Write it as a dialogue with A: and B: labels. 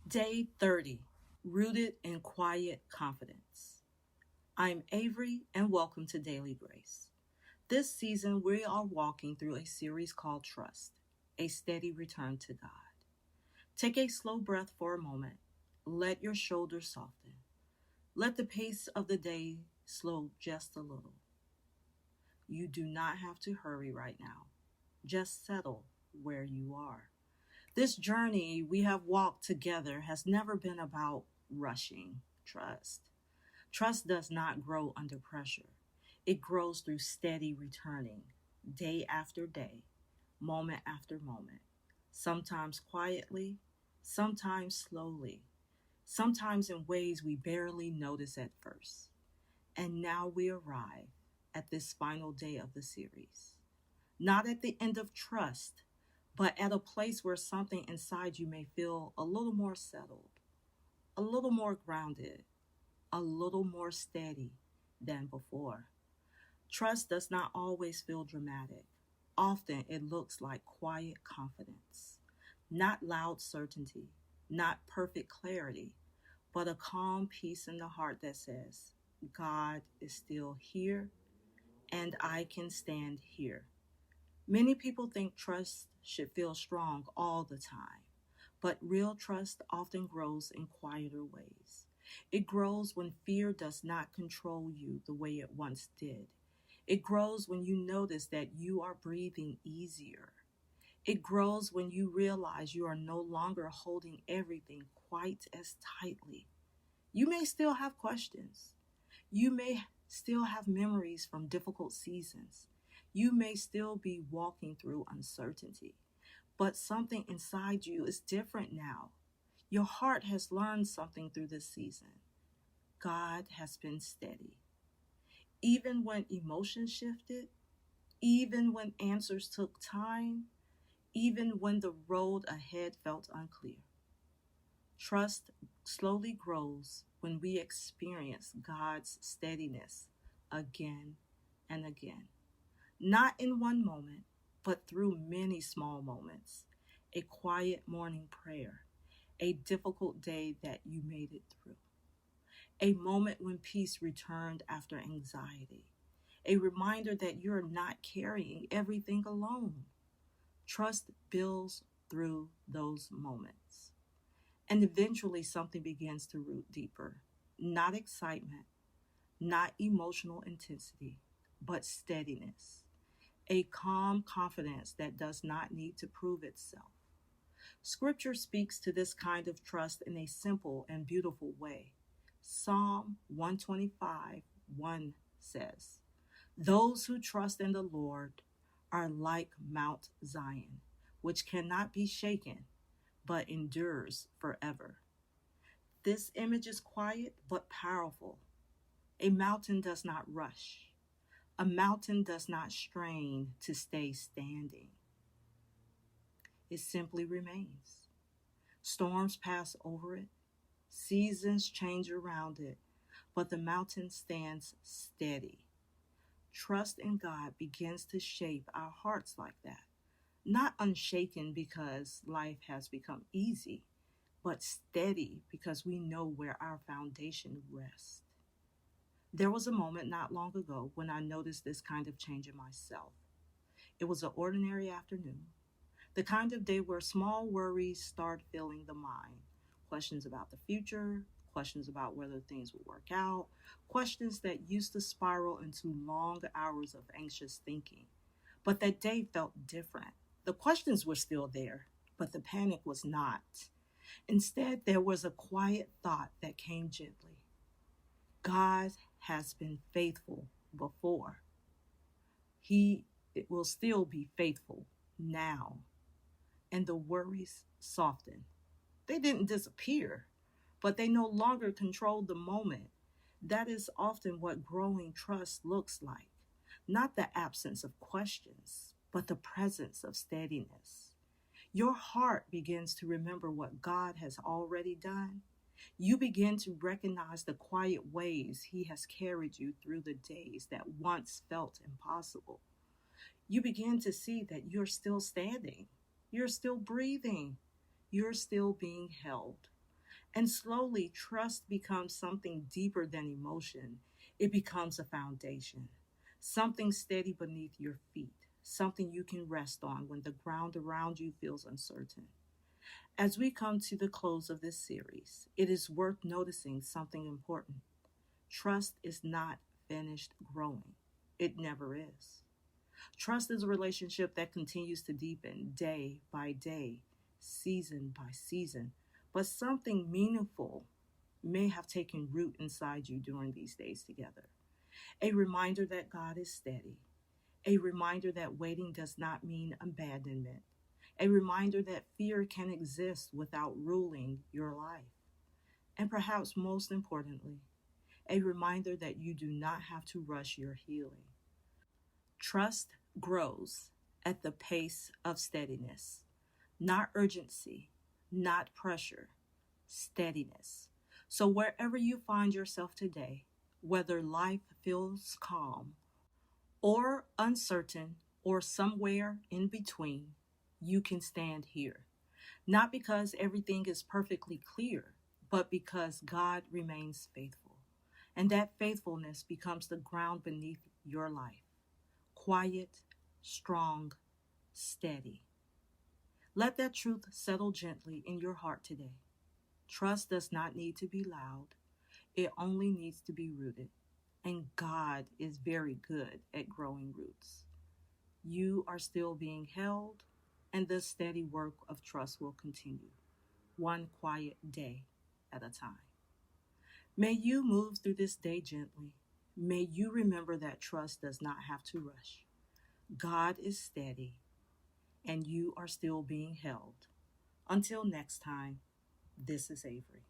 A: Day 30, Rooted in Quiet Confidence. I'm Avery, and welcome to Daily Grace. This season, we are walking through a series called Trust, a steady return to God. Take a slow breath for a moment. Let your shoulders soften. Let the pace of the day slow just a little. You do not have to hurry right now. Just settle where you are. This journey we have walked together has never been about rushing trust. Trust does not grow under pressure. It grows through steady returning, day after day, moment after moment, sometimes quietly, sometimes slowly, sometimes in ways we barely notice at first. And now we arrive at this final day of the series. Not at the end of trust, but at a place where something inside you may feel a little more settled, a little more grounded, a little more steady than before. Trust does not always feel dramatic. Often it looks like quiet confidence, not loud certainty, not perfect clarity, but a calm peace in the heart that says, God is still here and I can stand here. Many people think trust should feel strong all the time, but real trust often grows in quieter ways. It grows when fear does not control you the way it once did. It grows when you notice that you are breathing easier. It grows when you realize you are no longer holding everything quite as tightly. You may still have questions. You may still have memories from difficult seasons. You may still be walking through uncertainty, but something inside you is different now. Your heart has learned something through this season. God has been steady. Even when emotions shifted, even when answers took time, even when the road ahead felt unclear. Trust slowly grows when we experience God's steadiness again and again. Not in one moment, but through many small moments. A quiet morning prayer, a difficult day that you made it through, a moment when peace returned after anxiety, a reminder that you're not carrying everything alone. Trust builds through those moments. And eventually something begins to root deeper. Not excitement, not emotional intensity, but steadiness. A calm confidence that does not need to prove itself. Scripture speaks to this kind of trust in a simple and beautiful way. Psalm 125, 1 says, Those who trust in the Lord are like Mount Zion, which cannot be shaken, but endures forever. This image is quiet but powerful. A mountain does not rush. A mountain does not strain to stay standing. It simply remains. Storms pass over it, seasons change around it, but the mountain stands steady. Trust in God begins to shape our hearts like that. Not unshaken because life has become easy, but steady because we know where our foundation rests. There was a moment not long ago when I noticed this kind of change in myself. It was an ordinary afternoon, the kind of day where small worries start filling the mind. Questions about the future, questions about whether things will work out, questions that used to spiral into long hours of anxious thinking. But that day felt different. The questions were still there, but the panic was not. Instead, there was a quiet thought that came gently. God has been faithful before. He will still be faithful now. And the worries softened. They didn't disappear, but they no longer controlled the moment. That is often what growing trust looks like. Not the absence of questions, but the presence of steadiness. Your heart begins to remember what God has already done. You begin to recognize the quiet ways He has carried you through the days that once felt impossible. You begin to see that you're still standing, you're still breathing, you're still being held. And slowly, trust becomes something deeper than emotion. It becomes a foundation, something steady beneath your feet, something you can rest on when the ground around you feels uncertain. As we come to the close of this series, it is worth noticing something important. Trust is not finished growing, it never is. Trust is a relationship that continues to deepen day by day, season by season. But something meaningful may have taken root inside you during these days together. A reminder that God is steady, a reminder that waiting does not mean abandonment, a reminder that fear can exist without ruling your life, and perhaps most importantly, a reminder that you do not have to rush your healing. Trust grows at the pace of steadiness, not urgency, not pressure, steadiness. So, wherever you find yourself today, whether life feels calm or uncertain or somewhere in between, you can stand here. Not because everything is perfectly clear, but because God remains faithful. And that faithfulness becomes the ground beneath your life. Quiet, strong, steady. Let that truth settle gently in your heart today. Trust does not need to be loud, it only needs to be rooted. And God is very good at growing roots. You are still being held, and the steady work of trust will continue, one quiet day at a time. May you move through this day gently. May you remember that trust does not have to rush. God is steady, and you are still being held. Until next time, this is Avery.